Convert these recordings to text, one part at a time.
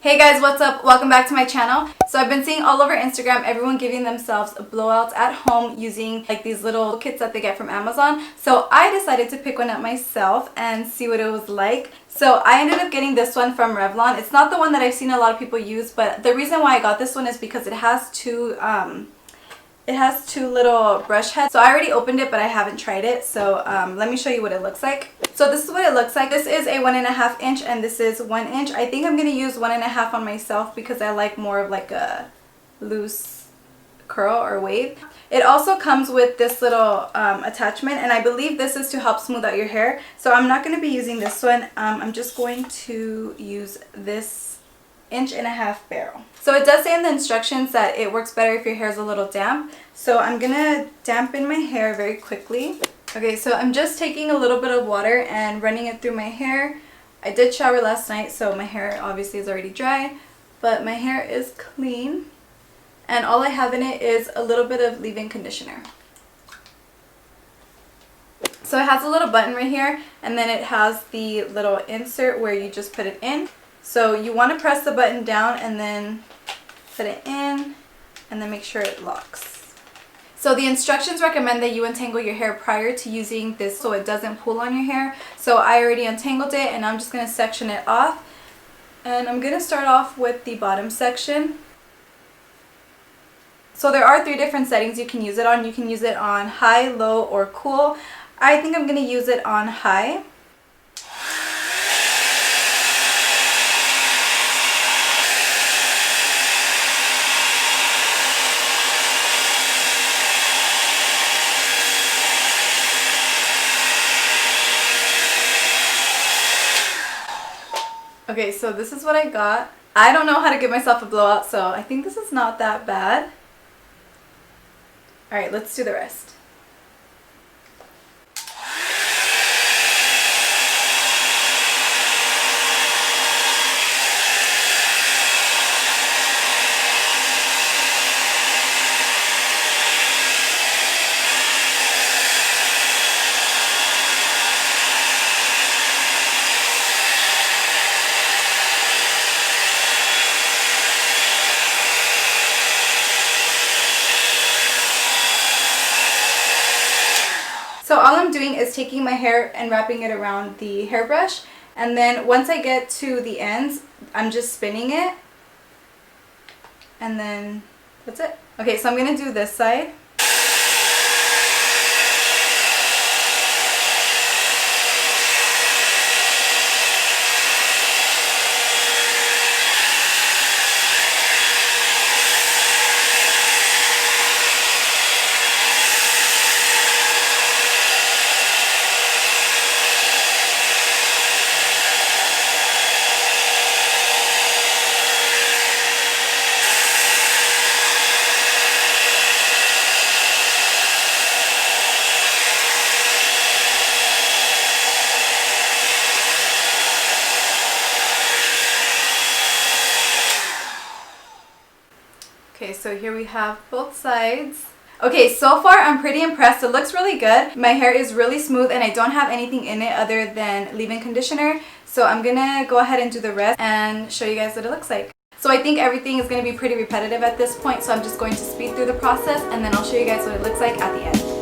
Hey guys, what's up? Welcome back to my channel. So I've been seeing all over Instagram everyone giving themselves blowouts at home using like these little kits that they get from Amazon. So I decided to pick one up myself and see what it was like. So I ended up getting this one from Revlon. It's not the one that I've seen a lot of people use, but the reason why I got this one is because it has two little brush heads. So I already opened it, but I haven't tried it. So let me show you what it looks like. So this is what it looks like. This is a 1.5 inch and this is 1 inch. I think I'm going to use 1.5 on myself because I like more of like a loose curl or wave. It also comes with this little attachment, and I believe this is to help smooth out your hair. So I'm not going to be using this one. I'm just going to use this 1.5 inch barrel. So it does say in the instructions that it works better if your hair is a little damp. So I'm going to dampen my hair very quickly. Okay, so I'm just taking a little bit of water and running it through my hair. I did shower last night, so my hair obviously is already dry, but my hair is clean. And all I have in it is a little bit of leave-in conditioner. So it has a little button right here, and then it has the little insert where you just put it in. So you want to press the button down and then put it in, and then make sure it locks. So the instructions recommend that you untangle your hair prior to using this so it doesn't pull on your hair. So I already untangled it and I'm just going to section it off. And I'm going to start off with the bottom section. So there are 3 different settings you can use it on. You can use it on high, low, or cool. I think I'm going to use it on high. Okay, so this is what I got. I don't know how to give myself a blowout, so I think this is not that bad. Alright, let's do the rest. So all I'm doing is taking my hair and wrapping it around the hairbrush, and then once I get to the ends, I'm just spinning it, and then that's it. Okay, so I'm going to do this side. Okay, so here we have both sides. Okay, so far I'm pretty impressed. It looks really good. My hair is really smooth and I don't have anything in it other than leave-in conditioner. So I'm gonna go ahead and do the rest and show you guys what it looks like. So I think everything is gonna be pretty repetitive at this point, so I'm just going to speed through the process and then I'll show you guys what it looks like at the end.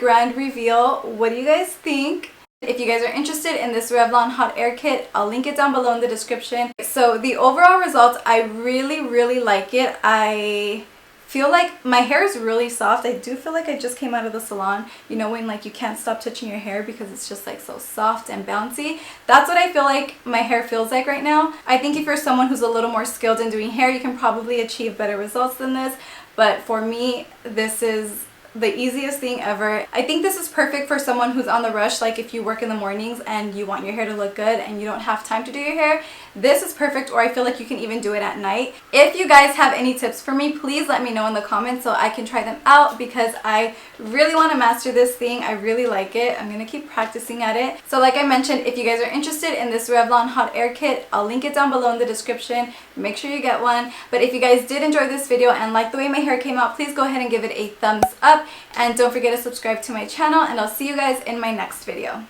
grand reveal. What do you guys think? If you guys are interested in this Revlon hot air kit, I'll link it down below in the description. So the overall results, I really like it. I feel like my hair is really soft. I do feel like I just came out of the salon, you know, when like you can't stop touching your hair because it's just like so soft and bouncy. That's what I feel like my hair feels like right now. I think if you're someone who's a little more skilled in doing hair, you can probably achieve better results than this. But for me, this is the easiest thing ever. I think this is perfect for someone who's on the rush, like if you work in the mornings and you want your hair to look good and you don't have time to do your hair. This is perfect, or I feel like you can even do it at night. If you guys have any tips for me, please let me know in the comments so I can try them out, because I really want to master this thing. I really like it. I'm gonna keep practicing at it. So like I mentioned, if you guys are interested in this Revlon hot air kit, I'll link it down below in the description. Make sure you get one. But if you guys did enjoy this video and like the way my hair came out, please go ahead and give it a thumbs up, and don't forget to subscribe to my channel, and I'll see you guys in my next video.